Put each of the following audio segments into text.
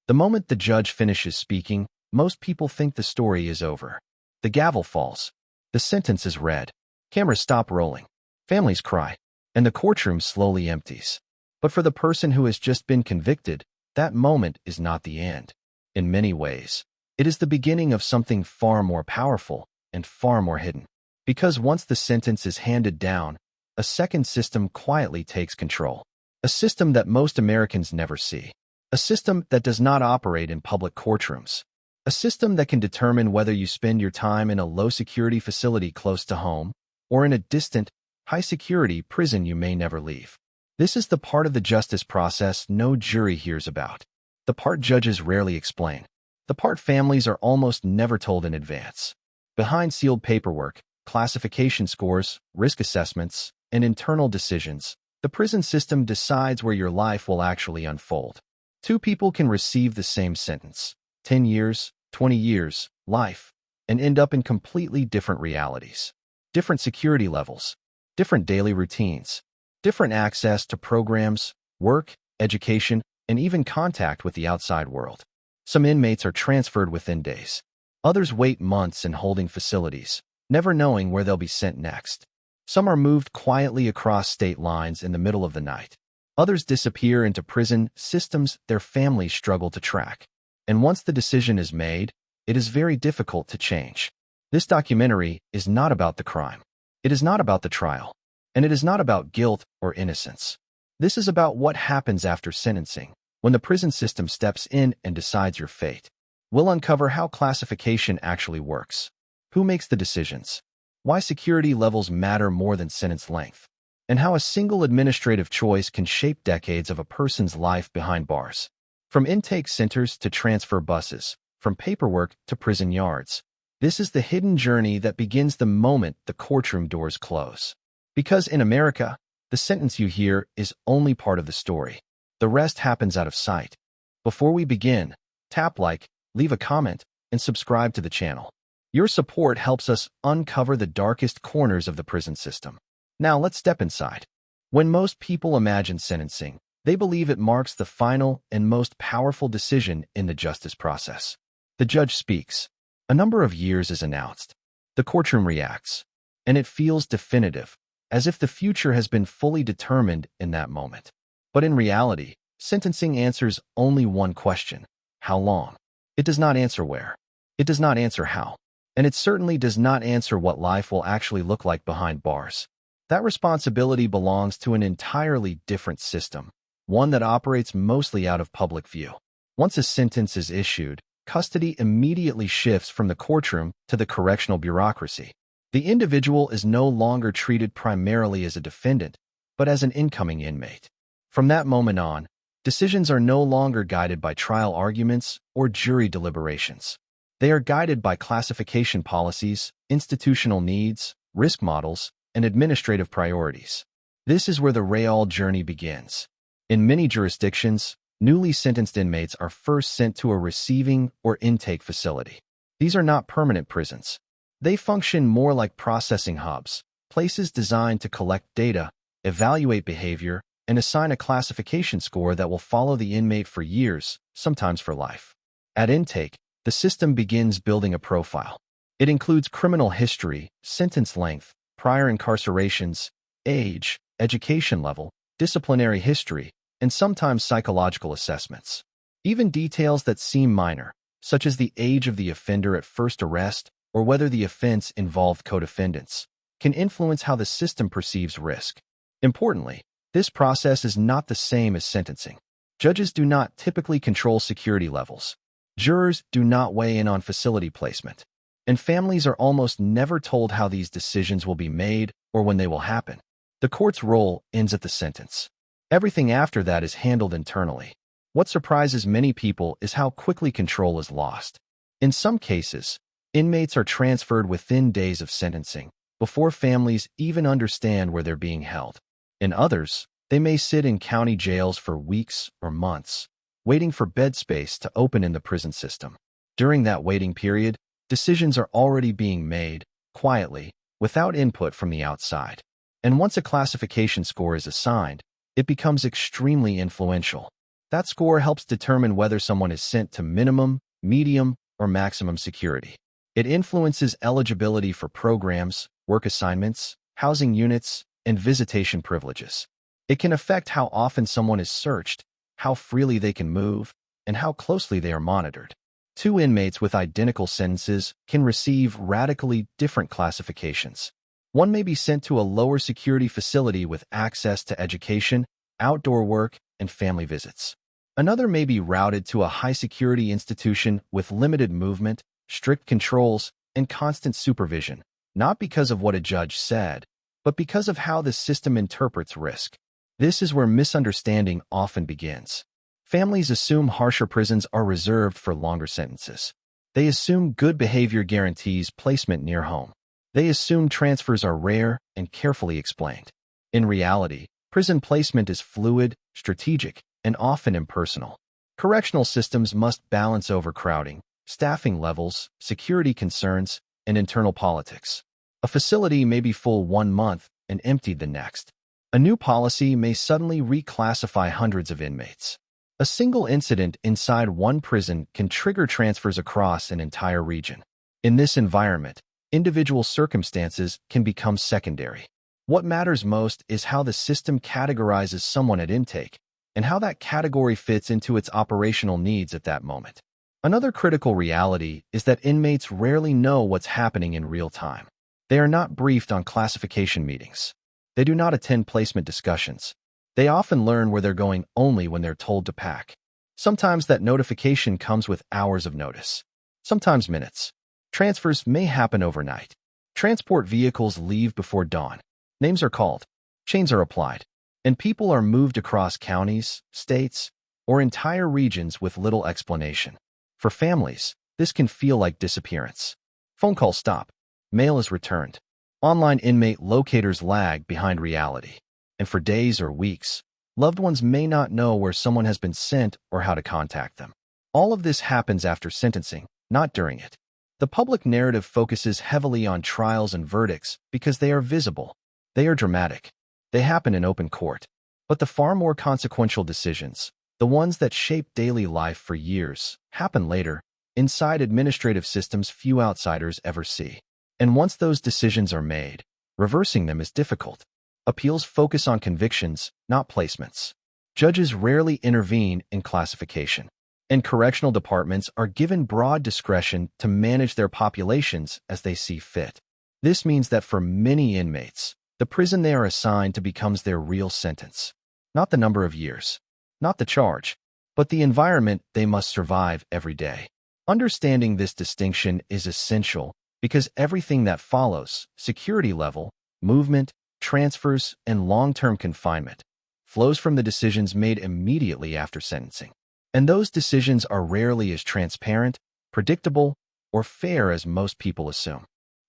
The moment the judge finishes speaking, most people think the story is over. The gavel falls. The sentence is read. Cameras stop rolling. Families cry. And the courtroom slowly empties. But for the person who has just been convicted, that moment is not the end. In many ways, it is the beginning of something far more powerful and far more hidden. Because once the sentence is handed down, a second system quietly takes control. A system that most Americans never see. A system that does not operate in public courtrooms. A system that can determine whether you spend your time in a low-security facility close to home or in a distant, high-security prison you may never leave. This is the part of the justice process no jury hears about. The part judges rarely explain. The part families are almost never told in advance. Behind sealed paperwork, classification scores, risk assessments, and internal decisions, the prison system decides where your life will actually unfold. Two people can receive the same sentence, 10 years, 20 years, life, and end up in completely different realities. Different security levels, different daily routines, different access to programs, work, education, and even contact with the outside world. Some inmates are transferred within days. Others wait months in holding facilities, never knowing where they'll be sent next. Some are moved quietly across state lines in the middle of the night. Others disappear into prison systems their families struggle to track. And once the decision is made, it is very difficult to change. This documentary is not about the crime. It is not about the trial. And it is not about guilt or innocence. This is about what happens after sentencing, when the prison system steps in and decides your fate. We'll uncover how classification actually works. Who makes the decisions? Why security levels matter more than sentence length? And how a single administrative choice can shape decades of a person's life behind bars. From intake centers to transfer buses, from paperwork to prison yards. This is the hidden journey that begins the moment the courtroom doors close. Because in America, the sentence you hear is only part of the story. The rest happens out of sight. Before we begin, tap like, leave a comment, and subscribe to the channel. Your support helps us uncover the darkest corners of the prison system. Now let's step inside. When most people imagine sentencing, they believe it marks the final and most powerful decision in the justice process. The judge speaks. A number of years is announced. The courtroom reacts. And it feels definitive, as if the future has been fully determined in that moment. But in reality, sentencing answers only one question: how long? It does not answer where. It does not answer how. And it certainly does not answer what life will actually look like behind bars. That responsibility belongs to an entirely different system, one that operates mostly out of public view. Once a sentence is issued, custody immediately shifts from the courtroom to the correctional bureaucracy. The individual is no longer treated primarily as a defendant, but as an incoming inmate. From that moment on, decisions are no longer guided by trial arguments or jury deliberations. They are guided by classification policies, institutional needs, risk models, and administrative priorities. This is where the real journey begins. In many jurisdictions, newly sentenced inmates are first sent to a receiving or intake facility. These are not permanent prisons. They function more like processing hubs, places designed to collect data, evaluate behavior, and assign a classification score that will follow the inmate for years, sometimes for life. At intake, the system begins building a profile. It includes criminal history, sentence length, prior incarcerations, age, education level, disciplinary history, and sometimes psychological assessments. Even details that seem minor, such as the age of the offender at first arrest or whether the offense involved co-defendants, can influence how the system perceives risk. Importantly, this process is not the same as sentencing. Judges do not typically control security levels. Jurors do not weigh in on facility placement. And families are almost never told how these decisions will be made or when they will happen. The court's role ends at the sentence. Everything after that is handled internally. What surprises many people is how quickly control is lost. In some cases, inmates are transferred within days of sentencing, before families even understand where they're being held. In others, they may sit in county jails for weeks or months, waiting for bed space to open in the prison system. During that waiting period, decisions are already being made, quietly, without input from the outside. And once a classification score is assigned, it becomes extremely influential. That score helps determine whether someone is sent to minimum, medium, or maximum security. It influences eligibility for programs, work assignments, housing units, and visitation privileges. It can affect how often someone is searched, how freely they can move, and how closely they are monitored. Two inmates with identical sentences can receive radically different classifications. One may be sent to a lower security facility with access to education, outdoor work, and family visits. Another may be routed to a high-security institution with limited movement, strict controls, and constant supervision, not because of what a judge said, but because of how the system interprets risk. This is where misunderstanding often begins. Families assume harsher prisons are reserved for longer sentences. They assume good behavior guarantees placement near home. They assume transfers are rare and carefully explained. In reality, prison placement is fluid, strategic, and often impersonal. Correctional systems must balance overcrowding, staffing levels, security concerns, and internal politics. A facility may be full 1 month and emptied the next. A new policy may suddenly reclassify hundreds of inmates. A single incident inside one prison can trigger transfers across an entire region. In this environment, individual circumstances can become secondary. What matters most is how the system categorizes someone at intake, and how that category fits into its operational needs at that moment. Another critical reality is that inmates rarely know what's happening in real time. They are not briefed on classification meetings. They do not attend placement discussions. They often learn where they're going only when they're told to pack. Sometimes that notification comes with hours of notice. Sometimes minutes. Transfers may happen overnight. Transport vehicles leave before dawn. Names are called. Chains are applied. And people are moved across counties, states, or entire regions with little explanation. For families, this can feel like disappearance. Phone calls stop. Mail is returned. Online inmate locators lag behind reality. And for days or weeks, loved ones may not know where someone has been sent or how to contact them. All of this happens after sentencing, not during it. The public narrative focuses heavily on trials and verdicts because they are visible. They are dramatic. They happen in open court. But the far more consequential decisions, the ones that shape daily life for years, happen later, inside administrative systems few outsiders ever see. And once those decisions are made, reversing them is difficult. Appeals focus on convictions, not placements. Judges rarely intervene in classification. And correctional departments are given broad discretion to manage their populations as they see fit. This means that for many inmates, the prison they are assigned to becomes their real sentence. Not the number of years, not the charge, but the environment they must survive every day. Understanding this distinction is essential because everything that follows, security level, movement, transfers, and long-term confinement, flows from the decisions made immediately after sentencing. And those decisions are rarely as transparent, predictable, or fair as most people assume.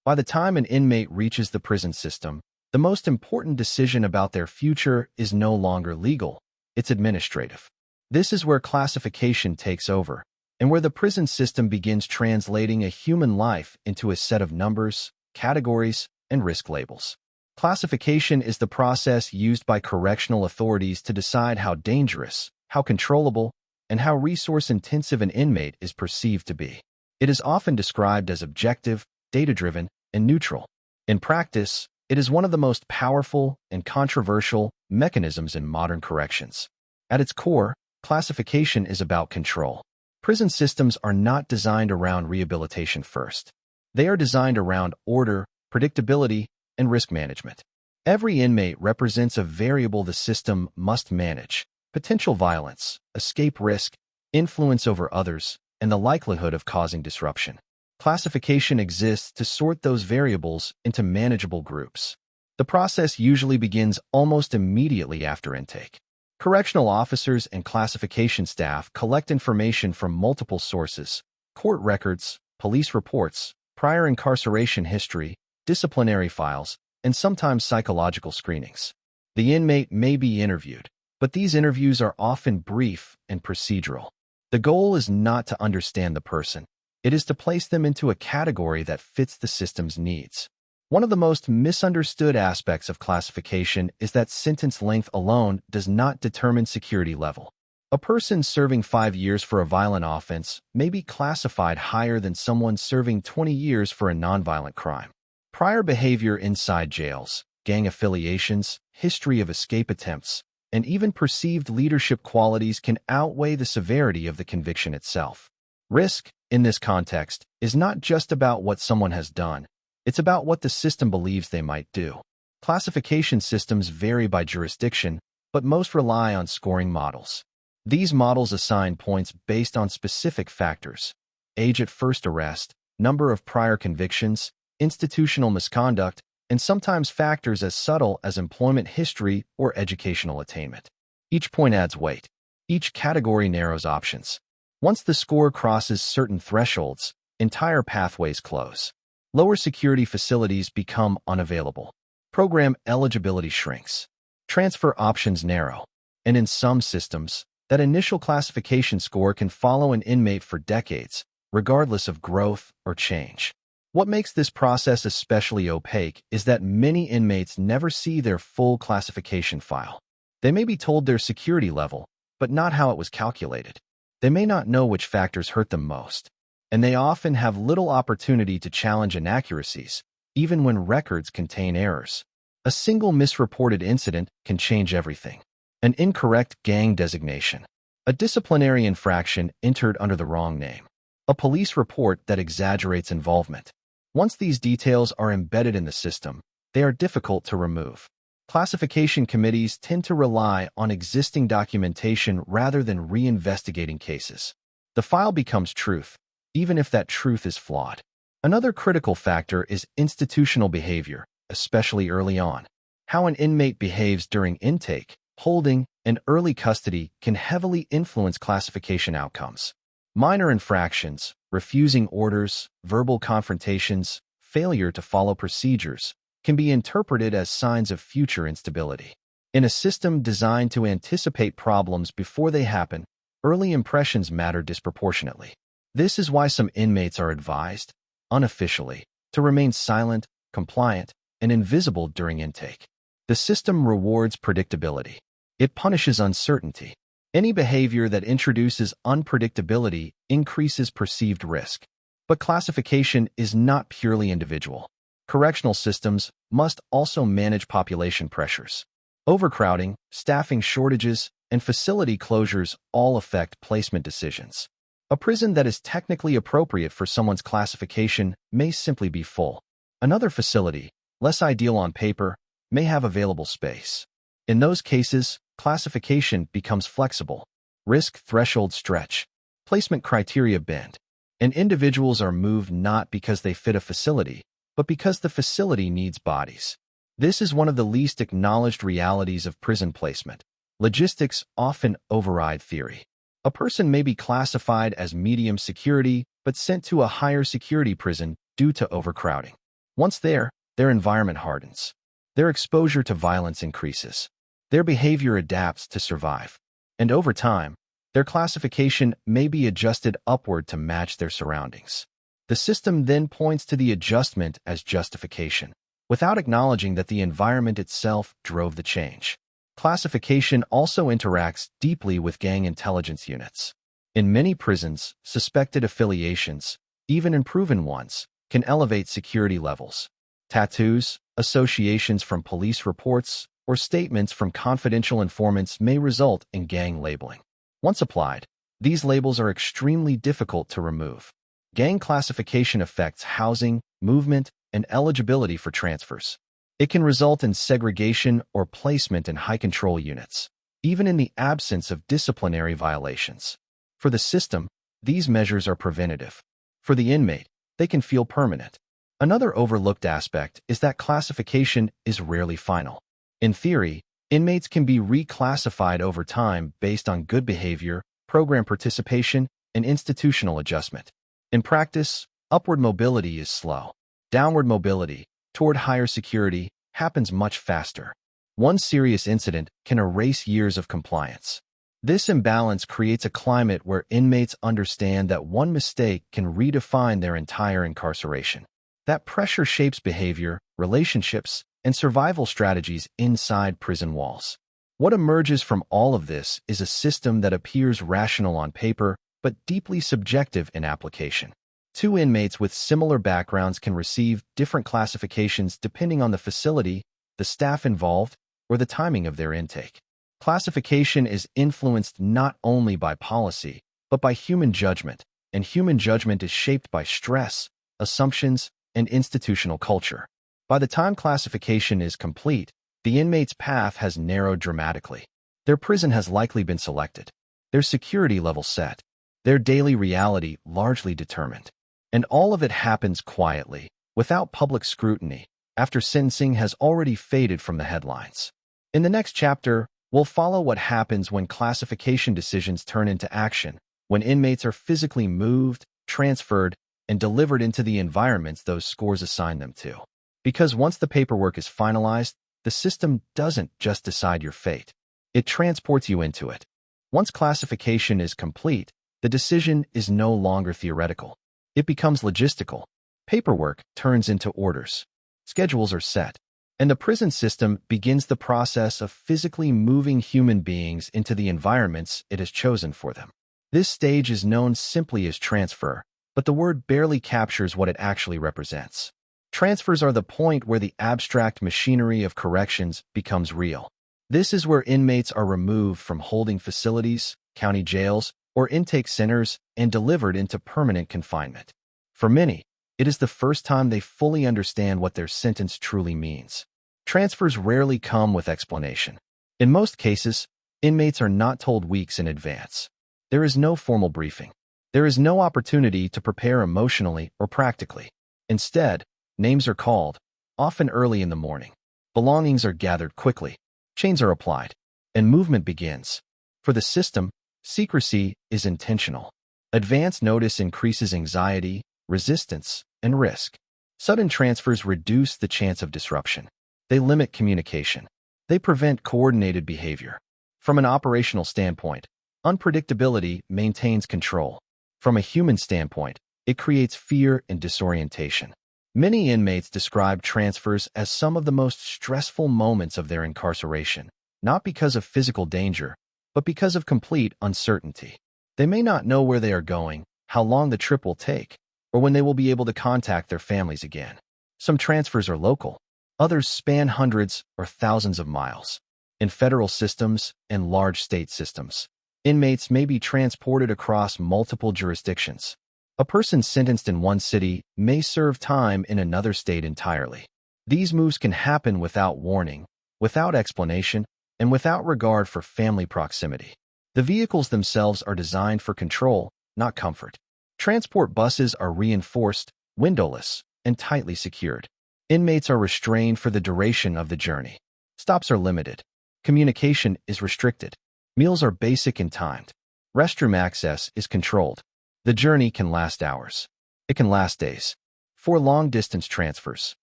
By the time an inmate reaches the prison system, the most important decision about their future is no longer legal, it's administrative. This is where classification takes over, and where the prison system begins translating a human life into a set of numbers, categories, and risk labels. Classification is the process used by correctional authorities to decide how dangerous, how controllable, and how resource-intensive an inmate is perceived to be. It is often described as objective, data-driven, and neutral. In practice, it is one of the most powerful and controversial mechanisms in modern corrections. At its core, classification is about control. Prison systems are not designed around rehabilitation first. They are designed around order, predictability, and risk management. Every inmate represents a variable the system must manage: potential violence, escape risk, influence over others, and the likelihood of causing disruption. Classification exists to sort those variables into manageable groups. The process usually begins almost immediately after intake. Correctional officers and classification staff collect information from multiple sources: court records, police reports, prior incarceration history, disciplinary files, and sometimes psychological screenings. The inmate may be interviewed, but these interviews are often brief and procedural. The goal is not to understand the person. It is to place them into a category that fits the system's needs. One of the most misunderstood aspects of classification is that sentence length alone does not determine security level. A person serving 5 years for a violent offense may be classified higher than someone serving 20 years for a nonviolent crime. Prior behavior inside jails, gang affiliations, history of escape attempts, and even perceived leadership qualities can outweigh the severity of the conviction itself. Risk, in this context, is not just about what someone has done, it's about what the system believes they might do. Classification systems vary by jurisdiction, but most rely on scoring models. These models assign points based on specific factors: age at first arrest, number of prior convictions, institutional misconduct, and sometimes factors as subtle as employment history or educational attainment. Each point adds weight. Each category narrows options. Once the score crosses certain thresholds, entire pathways close. Lower security facilities become unavailable. Program eligibility shrinks. Transfer options narrow. And in some systems, that initial classification score can follow an inmate for decades, regardless of growth or change. What makes this process especially opaque is that many inmates never see their full classification file. They may be told their security level, but not how it was calculated. They may not know which factors hurt them most, and they often have little opportunity to challenge inaccuracies, even when records contain errors. A single misreported incident can change everything. An incorrect gang designation, a disciplinary infraction entered under the wrong name, a police report that exaggerates involvement. Once these details are embedded in the system, they are difficult to remove. Classification committees tend to rely on existing documentation rather than reinvestigating cases. The file becomes truth, even if that truth is flawed. Another critical factor is institutional behavior, especially early on. How an inmate behaves during intake, holding, and early custody can heavily influence classification outcomes. Minor infractions, refusing orders, verbal confrontations, failure to follow procedures, can be interpreted as signs of future instability. In a system designed to anticipate problems before they happen, early impressions matter disproportionately. This is why some inmates are advised, unofficially, to remain silent, compliant, and invisible during intake. The system rewards predictability. It punishes uncertainty. Any behavior that introduces unpredictability increases perceived risk. But classification is not purely individual. Correctional systems must also manage population pressures. Overcrowding, staffing shortages, and facility closures all affect placement decisions. A prison that is technically appropriate for someone's classification may simply be full. Another facility, less ideal on paper, may have available space. In those cases, classification becomes flexible. Risk thresholds stretch. Placement criteria bend. And individuals are moved not because they fit a facility, but because the facility needs bodies. This is one of the least acknowledged realities of prison placement. Logistics often override theory. A person may be classified as medium security, but sent to a higher security prison due to overcrowding. Once there, their environment hardens. Their exposure to violence increases. Their behavior adapts to survive. And over time, their classification may be adjusted upward to match their surroundings. The system then points to the adjustment as justification, without acknowledging that the environment itself drove the change. Classification also interacts deeply with gang intelligence units. In many prisons, suspected affiliations, even unproven ones, can elevate security levels. Tattoos, associations from police reports, or statements from confidential informants may result in gang labeling. Once applied, these labels are extremely difficult to remove. Gang classification affects housing, movement, and eligibility for transfers. It can result in segregation or placement in high-control units, even in the absence of disciplinary violations. For the system, these measures are preventative. For the inmate, they can feel permanent. Another overlooked aspect is that classification is rarely final. In theory, inmates can be reclassified over time based on good behavior, program participation, and institutional adjustment. In practice, upward mobility is slow. Downward mobility, toward higher security, happens much faster. One serious incident can erase years of compliance. This imbalance creates a climate where inmates understand that one mistake can redefine their entire incarceration. That pressure shapes behavior, relationships, and survival strategies inside prison walls. What emerges from all of this is a system that appears rational on paper, but deeply subjective in application. Two inmates with similar backgrounds can receive different classifications depending on the facility, the staff involved, or the timing of their intake. Classification is influenced not only by policy, but by human judgment, and human judgment is shaped by stress, assumptions, and institutional culture. By the time classification is complete, the inmate's path has narrowed dramatically. Their prison has likely been selected, their security level set, their daily reality largely determined. And all of it happens quietly, without public scrutiny, after sentencing has already faded from the headlines. In the next chapter, we'll follow what happens when classification decisions turn into action, when inmates are physically moved, transferred, and delivered into the environments those scores assign them to. Because once the paperwork is finalized, the system doesn't just decide your fate. It transports you into it. Once classification is complete, the decision is no longer theoretical. It becomes logistical. Paperwork turns into orders. Schedules are set. And the prison system begins the process of physically moving human beings into the environments it has chosen for them. This stage is known simply as transfer, but the word barely captures what it actually represents. Transfers are the point where the abstract machinery of corrections becomes real. This is where inmates are removed from holding facilities, county jails, or intake centers and delivered into permanent confinement. For many, it is the first time they fully understand what their sentence truly means. Transfers rarely come with explanation. In most cases, inmates are not told weeks in advance. There is no formal briefing. There is no opportunity to prepare emotionally or practically. Instead, names are called, often early in the morning. Belongings are gathered quickly. Chains are applied, and movement begins. For the system, secrecy is intentional. Advance notice increases anxiety, resistance, and risk. Sudden transfers reduce the chance of disruption. They limit communication. They prevent coordinated behavior. From an operational standpoint, unpredictability maintains control. From a human standpoint, it creates fear and disorientation. Many inmates describe transfers as some of the most stressful moments of their incarceration, not because of physical danger, but because of complete uncertainty. They may not know where they are going, how long the trip will take, or when they will be able to contact their families again. Some transfers are local. Others span hundreds or thousands of miles. In federal systems and large state systems, inmates may be transported across multiple jurisdictions. A person sentenced in one city may serve time in another state entirely. These moves can happen without warning, without explanation, and without regard for family proximity. The vehicles themselves are designed for control, not comfort. Transport buses are reinforced, windowless, and tightly secured. Inmates are restrained for the duration of the journey. Stops are limited. Communication is restricted. Meals are basic and timed. Restroom access is controlled. The journey can last hours. It can last days. For long-distance transfers,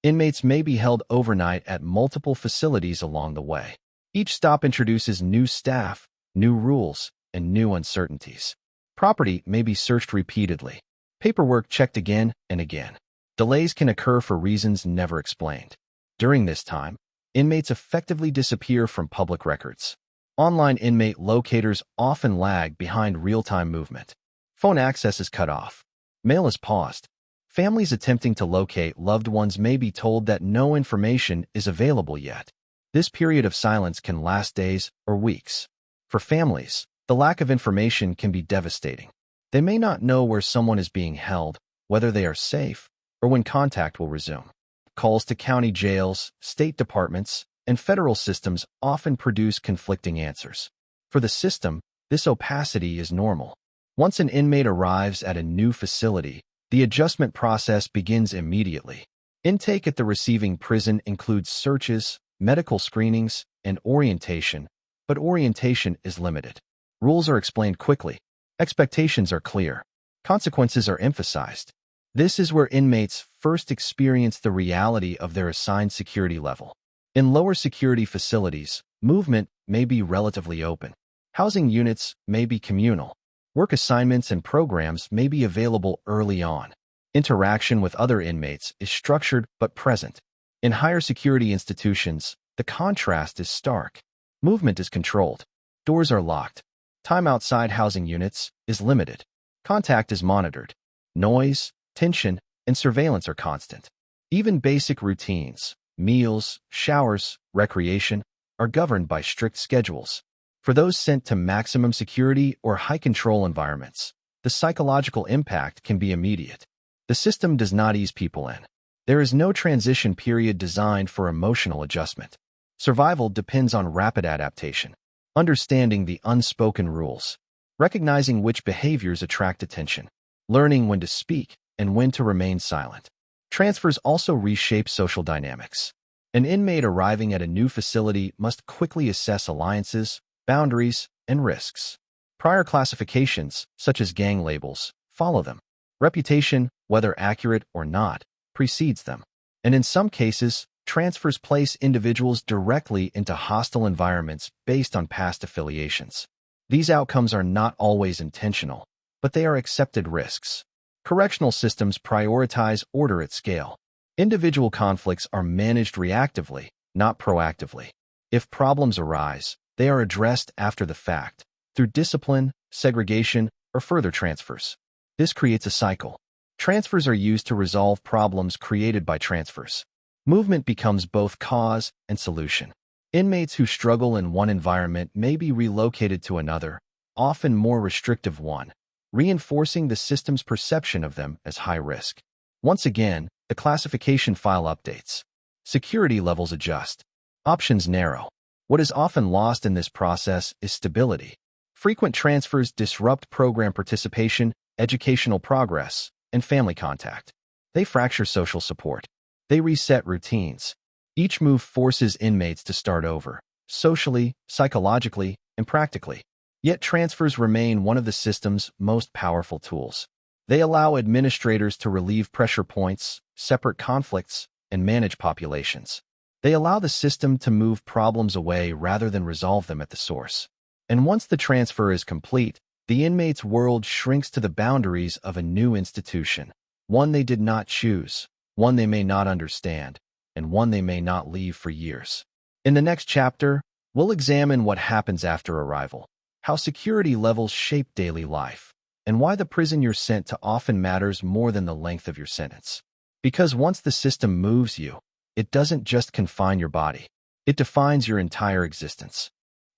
inmates may be held overnight at multiple facilities along the way. Each stop introduces new staff, new rules, and new uncertainties. Property may be searched repeatedly. Paperwork checked again and again. Delays can occur for reasons never explained. During this time, inmates effectively disappear from public records. Online inmate locators often lag behind real-time movement. Phone access is cut off. Mail is paused. Families attempting to locate loved ones may be told that no information is available yet. This period of silence can last days or weeks. For families, the lack of information can be devastating. They may not know where someone is being held, whether they are safe, or when contact will resume. Calls to county jails, state departments, and federal systems often produce conflicting answers. For the system, this opacity is normal. Once an inmate arrives at a new facility, the adjustment process begins immediately. Intake at the receiving prison includes searches, medical screenings, and orientation, but orientation is limited. Rules are explained quickly. Expectations are clear. Consequences are emphasized. This is where inmates first experience the reality of their assigned security level. In lower security facilities, movement may be relatively open. Housing units may be communal. Work assignments and programs may be available early on. Interaction with other inmates is structured but present. In higher security institutions, the contrast is stark. Movement is controlled. Doors are locked. Time outside housing units is limited. Contact is monitored. Noise, tension, and surveillance are constant. Even basic routines, meals, showers, recreation, are governed by strict schedules. For those sent to maximum security or high-control environments, the psychological impact can be immediate. The system does not ease people in. There is no transition period designed for emotional adjustment. Survival depends on rapid adaptation, understanding the unspoken rules, recognizing which behaviors attract attention, learning when to speak and when to remain silent. Transfers also reshape social dynamics. An inmate arriving at a new facility must quickly assess alliances, boundaries, and risks. Prior classifications, such as gang labels, follow them. Reputation, whether accurate or not, precedes them. And in some cases, transfers place individuals directly into hostile environments based on past affiliations. These outcomes are not always intentional, but they are accepted risks. Correctional systems prioritize order at scale. Individual conflicts are managed reactively, not proactively. If problems arise, they are addressed after the fact, through discipline, segregation, or further transfers. This creates a cycle. Transfers are used to resolve problems created by transfers. Movement becomes both cause and solution. Inmates who struggle in one environment may be relocated to another, often more restrictive one, reinforcing the system's perception of them as high risk. Once again, the classification file updates. Security levels adjust. Options narrow. What is often lost in this process is stability. Frequent transfers disrupt program participation, educational progress, and family contact. They fracture social support. They reset routines. Each move forces inmates to start over, socially, psychologically, and practically. Yet transfers remain one of the system's most powerful tools. They allow administrators to relieve pressure points, separate conflicts, and manage populations. They allow the system to move problems away rather than resolve them at the source. And once the transfer is complete, the inmate's world shrinks to the boundaries of a new institution, one they did not choose, one they may not understand, and one they may not leave for years. In the next chapter, we'll examine what happens after arrival, how security levels shape daily life, and why the prison you're sent to often matters more than the length of your sentence. Because once the system moves you, it doesn't just confine your body, it defines your entire existence.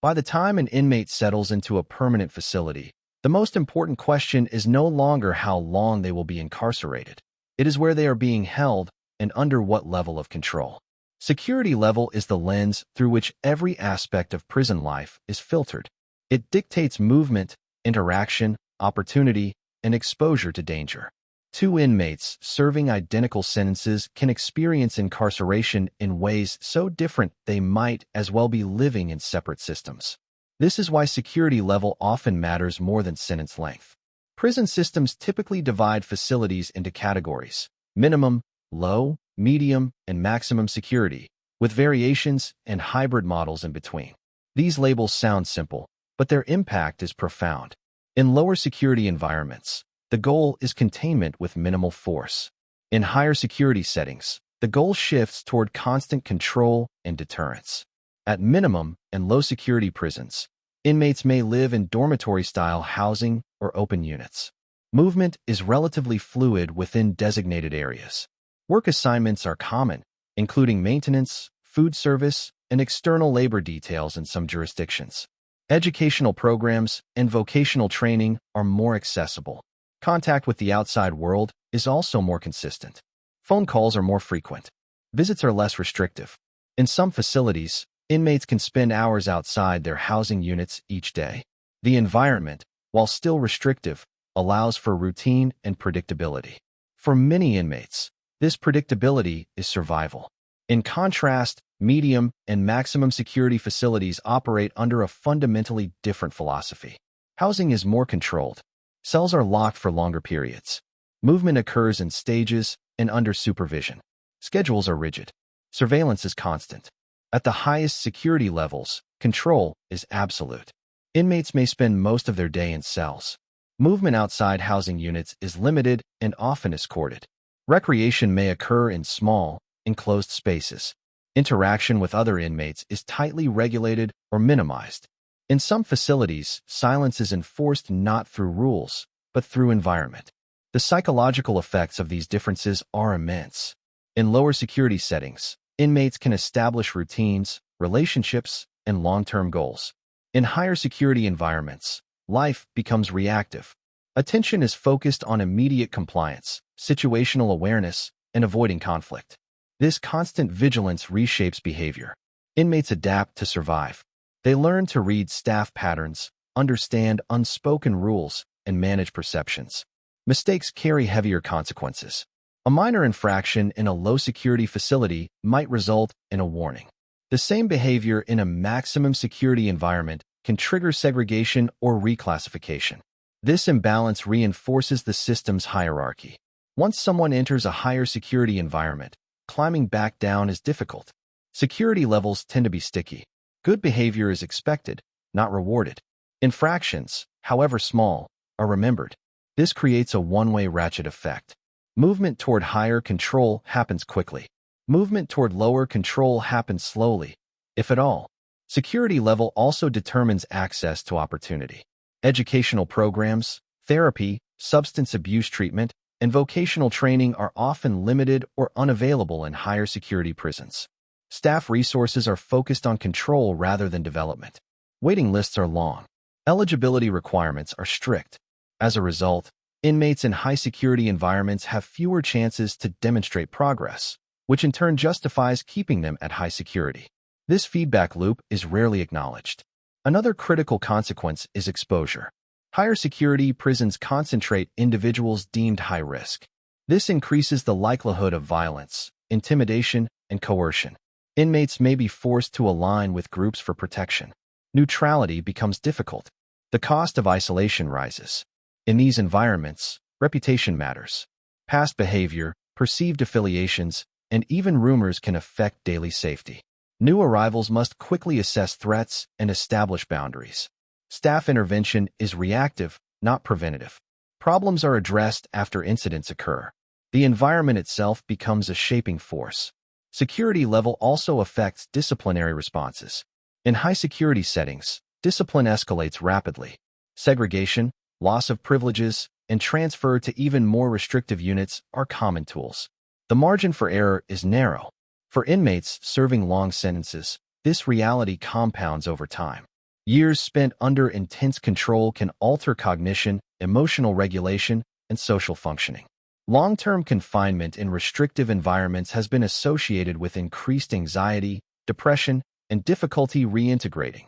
By the time an inmate settles into a permanent facility, the most important question is no longer how long they will be incarcerated. It is where they are being held and under what level of control. Security level is the lens through which every aspect of prison life is filtered. It dictates movement, interaction, opportunity, and exposure to danger. Two inmates serving identical sentences can experience incarceration in ways so different they might as well be living in separate systems. This is why security level often matters more than sentence length. Prison systems typically divide facilities into categories: minimum, low, medium, and maximum security, with variations and hybrid models in between. These labels sound simple, but their impact is profound. In lower security environments, the goal is containment with minimal force. In higher security settings, the goal shifts toward constant control and deterrence. At minimum and low security prisons, inmates may live in dormitory-style housing or open units. Movement is relatively fluid within designated areas. Work assignments are common, including maintenance, food service, and external labor details in some jurisdictions. Educational programs and vocational training are more accessible. Contact with the outside world is also more consistent. Phone calls are more frequent. Visits are less restrictive. In some facilities, inmates can spend hours outside their housing units each day. The environment, while still restrictive, allows for routine and predictability. For many inmates, this predictability is survival. In contrast, medium and maximum security facilities operate under a fundamentally different philosophy. Housing is more controlled. Cells are locked for longer periods. Movement occurs in stages and under supervision. Schedules are rigid. Surveillance is constant. At the highest security levels, control is absolute. Inmates may spend most of their day in cells. Movement outside housing units is limited and often escorted. Recreation may occur in small, enclosed spaces. Interaction with other inmates is tightly regulated or minimized. In some facilities, silence is enforced not through rules, but through environment. The psychological effects of these differences are immense. In lower security settings, inmates can establish routines, relationships, and long-term goals. In higher security environments, life becomes reactive. Attention is focused on immediate compliance, situational awareness, and avoiding conflict. This constant vigilance reshapes behavior. Inmates adapt to survive. They learn to read staff patterns, understand unspoken rules, and manage perceptions. Mistakes carry heavier consequences. A minor infraction in a low-security facility might result in a warning. The same behavior in a maximum security environment can trigger segregation or reclassification. This imbalance reinforces the system's hierarchy. Once someone enters a higher security environment, climbing back down is difficult. Security levels tend to be sticky. Good behavior is expected, not rewarded. Infractions, however small, are remembered. This creates a one-way ratchet effect. Movement toward higher control happens quickly. Movement toward lower control happens slowly, if at all. Security level also determines access to opportunity. Educational programs, therapy, substance abuse treatment, and vocational training are often limited or unavailable in higher security prisons. Staff resources are focused on control rather than development. Waiting lists are long. Eligibility requirements are strict. As a result, inmates in high-security environments have fewer chances to demonstrate progress, which in turn justifies keeping them at high security. This feedback loop is rarely acknowledged. Another critical consequence is exposure. Higher security prisons concentrate individuals deemed high risk. This increases the likelihood of violence, intimidation, and coercion. Inmates may be forced to align with groups for protection. Neutrality becomes difficult. The cost of isolation rises. In these environments, reputation matters. Past behavior, perceived affiliations, and even rumors can affect daily safety. New arrivals must quickly assess threats and establish boundaries. Staff intervention is reactive, not preventative. Problems are addressed after incidents occur. The environment itself becomes a shaping force. Security level also affects disciplinary responses. In high-security settings, discipline escalates rapidly. Segregation, loss of privileges, and transfer to even more restrictive units are common tools. The margin for error is narrow. For inmates serving long sentences, this reality compounds over time. Years spent under intense control can alter cognition, emotional regulation, and social functioning. Long-term confinement in restrictive environments has been associated with increased anxiety, depression, and difficulty reintegrating.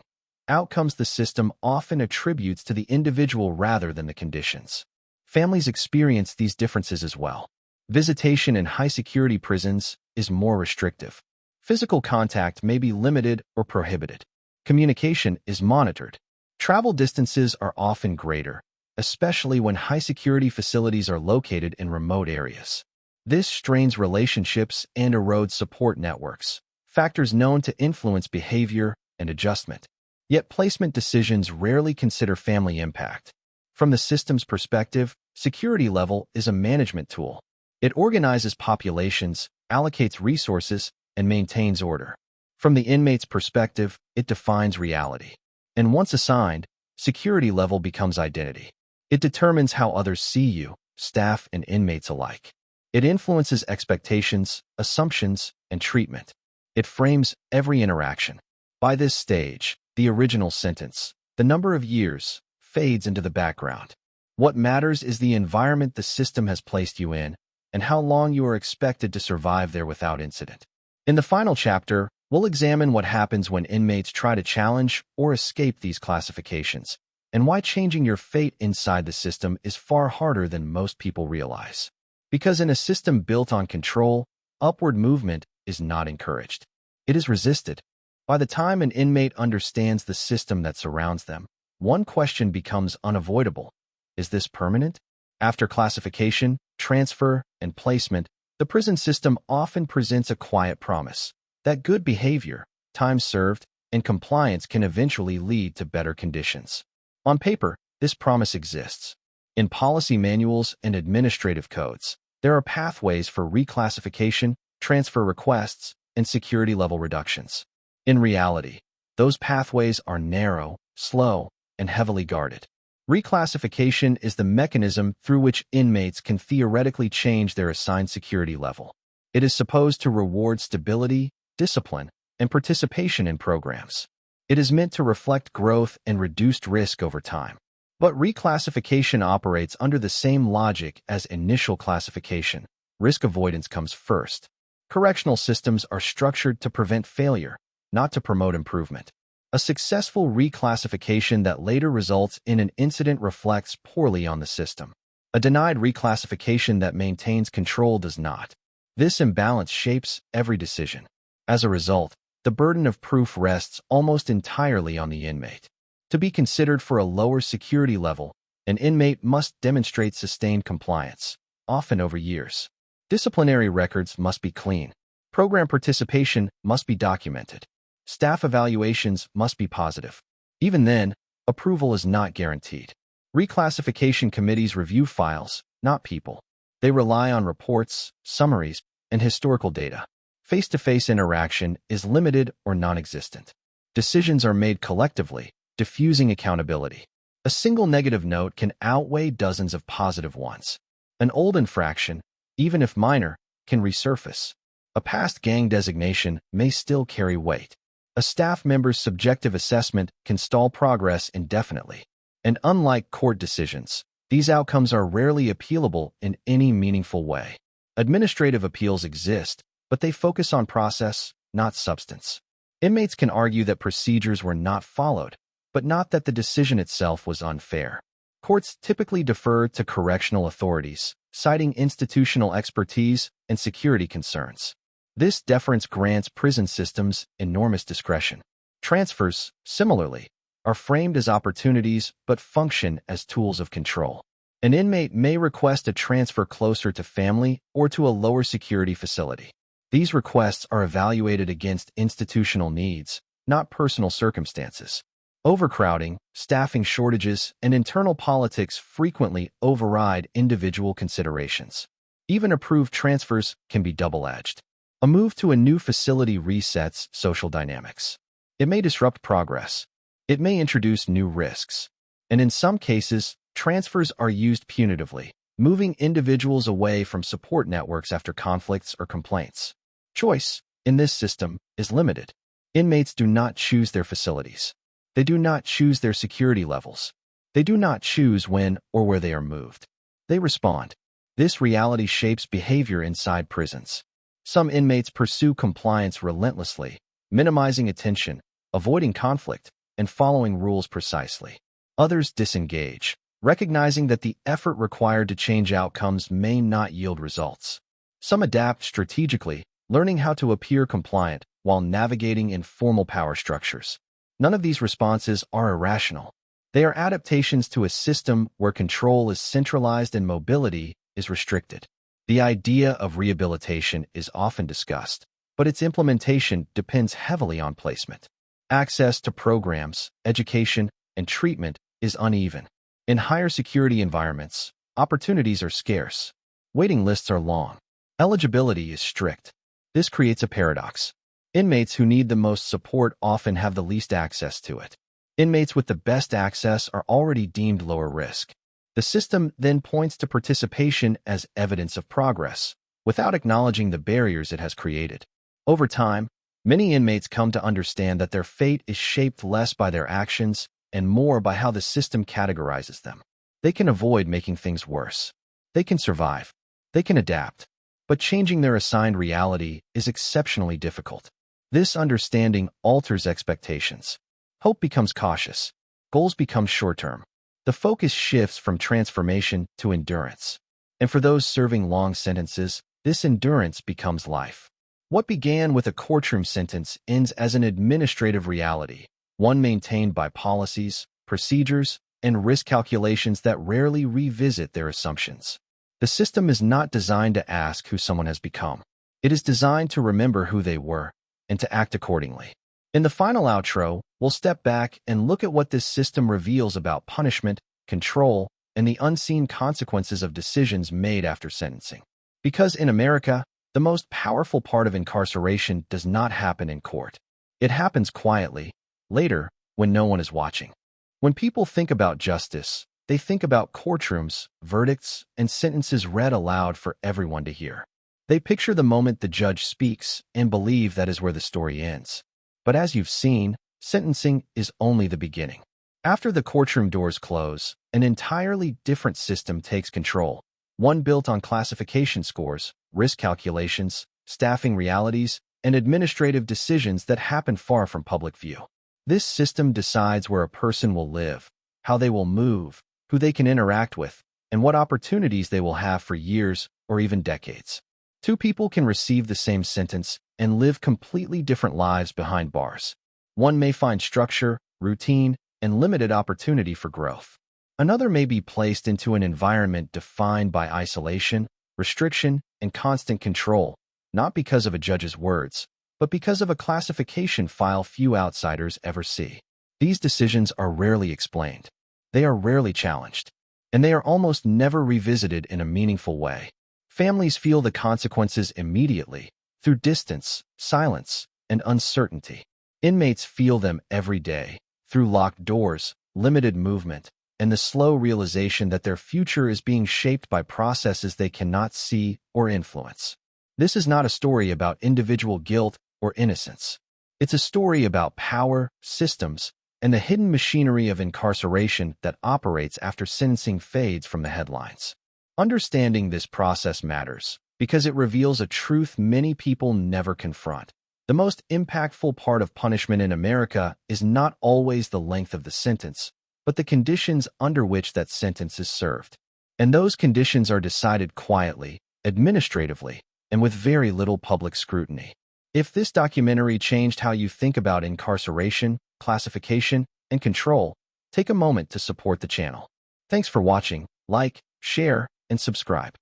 Outcomes the system often attributes to the individual rather than the conditions. Families experience these differences as well. Visitation in high-security prisons is more restrictive. Physical contact may be limited or prohibited. Communication is monitored. Travel distances are often greater, especially when high-security facilities are located in remote areas. This strains relationships and erodes support networks, factors known to influence behavior and adjustment. Yet placement decisions rarely consider family impact. From the system's perspective, security level is a management tool. It organizes populations, allocates resources, and maintains order. From the inmate's perspective, it defines reality. And once assigned, security level becomes identity. It determines how others see you, staff and inmates alike. It influences expectations, assumptions, and treatment. It frames every interaction. By this stage, the original sentence, the number of years, fades into the background. What matters is the environment the system has placed you in, and how long you are expected to survive there without incident. In the final chapter, we'll examine what happens when inmates try to challenge or escape these classifications, and why changing your fate inside the system is far harder than most people realize. Because in a system built on control, upward movement is not encouraged. It is resisted. By the time an inmate understands the system that surrounds them, one question becomes unavoidable. Is this permanent? After classification, transfer, and placement, the prison system often presents a quiet promise that good behavior, time served, and compliance can eventually lead to better conditions. On paper, this promise exists. In policy manuals and administrative codes, there are pathways for reclassification, transfer requests, and security level reductions. In reality, those pathways are narrow, slow, and heavily guarded. Reclassification is the mechanism through which inmates can theoretically change their assigned security level. It is supposed to reward stability, discipline, and participation in programs. It is meant to reflect growth and reduced risk over time. But reclassification operates under the same logic as initial classification. Risk avoidance comes first. Correctional systems are structured to prevent failure, not to promote improvement. A successful reclassification that later results in an incident reflects poorly on the system. A denied reclassification that maintains control does not. This imbalance shapes every decision. As a result, the burden of proof rests almost entirely on the inmate. To be considered for a lower security level, an inmate must demonstrate sustained compliance, often over years. Disciplinary records must be clean. Program participation must be documented. Staff evaluations must be positive. Even then, approval is not guaranteed. Reclassification committees review files, not people. They rely on reports, summaries, and historical data. Face-to-face interaction is limited or non-existent. Decisions are made collectively, diffusing accountability. A single negative note can outweigh dozens of positive ones. An old infraction, even if minor, can resurface. A past gang designation may still carry weight. A staff member's subjective assessment can stall progress indefinitely. And unlike court decisions, these outcomes are rarely appealable in any meaningful way. Administrative appeals exist, but they focus on process, not substance. Inmates can argue that procedures were not followed, but not that the decision itself was unfair. Courts typically defer to correctional authorities, citing institutional expertise and security concerns. This deference grants prison systems enormous discretion. Transfers, similarly, are framed as opportunities but function as tools of control. An inmate may request a transfer closer to family or to a lower security facility. These requests are evaluated against institutional needs, not personal circumstances. Overcrowding, staffing shortages, and internal politics frequently override individual considerations. Even approved transfers can be double-edged. A move to a new facility resets social dynamics. It may disrupt progress. It may introduce new risks. And in some cases, transfers are used punitively, moving individuals away from support networks after conflicts or complaints. Choice, in this system, is limited. Inmates do not choose their facilities. They do not choose their security levels. They do not choose when or where they are moved. They respond. This reality shapes behavior inside prisons. Some inmates pursue compliance relentlessly, minimizing attention, avoiding conflict, and following rules precisely. Others disengage, recognizing that the effort required to change outcomes may not yield results. Some adapt strategically, learning how to appear compliant while navigating informal power structures. None of these responses are irrational. They are adaptations to a system where control is centralized and mobility is restricted. The idea of rehabilitation is often discussed, but its implementation depends heavily on placement. Access to programs, education, and treatment is uneven. In higher security environments, opportunities are scarce. Waiting lists are long. Eligibility is strict. This creates a paradox. Inmates who need the most support often have the least access to it. Inmates with the best access are already deemed lower risk. The system then points to participation as evidence of progress, without acknowledging the barriers it has created. Over time, many inmates come to understand that their fate is shaped less by their actions and more by how the system categorizes them. They can avoid making things worse. They can survive. They can adapt. But changing their assigned reality is exceptionally difficult. This understanding alters expectations. Hope becomes cautious. Goals become short-term. The focus shifts from transformation to endurance. And for those serving long sentences, this endurance becomes life. What began with a courtroom sentence ends as an administrative reality, one maintained by policies, procedures, and risk calculations that rarely revisit their assumptions. The system is not designed to ask who someone has become. It is designed to remember who they were and to act accordingly. In the final outro, we'll step back and look at what this system reveals about punishment, control, and the unseen consequences of decisions made after sentencing. Because in America, The most powerful part of incarceration does not happen in court. It happens quietly, later, when no one is watching. When people think about justice, they think about courtrooms, verdicts, and sentences read aloud for everyone to hear. They picture the moment the judge speaks and believe that is where the story ends. But as you've seen, sentencing is only the beginning. After the courtroom doors close, an entirely different system takes control, one built on classification scores, risk calculations, staffing realities, and administrative decisions that happen far from public view. This system decides where a person will live, how they will move, who they can interact with, and what opportunities they will have for years or even decades. Two people can receive the same sentence and live completely different lives behind bars. One may find structure, routine, and limited opportunity for growth. Another may be placed into an environment defined by isolation, restriction, and constant control, not because of a judge's words, but because of a classification file few outsiders ever see. These decisions are rarely explained. They are rarely challenged, and they are almost never revisited in a meaningful way. Families feel the consequences immediately, through distance, silence, and uncertainty. Inmates feel them every day, through locked doors, limited movement, and the slow realization that their future is being shaped by processes they cannot see or influence. This is not a story about individual guilt or innocence. It's a story about power, systems, and the hidden machinery of incarceration that operates after sentencing fades from the headlines. Understanding this process matters because it reveals a truth many people never confront. The most impactful part of punishment in America is not always the length of the sentence, but the conditions under which that sentence is served. And those conditions are decided quietly, administratively, and with very little public scrutiny. If this documentary changed how you think about incarceration, classification, and control, take a moment to support the channel. Thanks for watching. Like, share, and subscribe.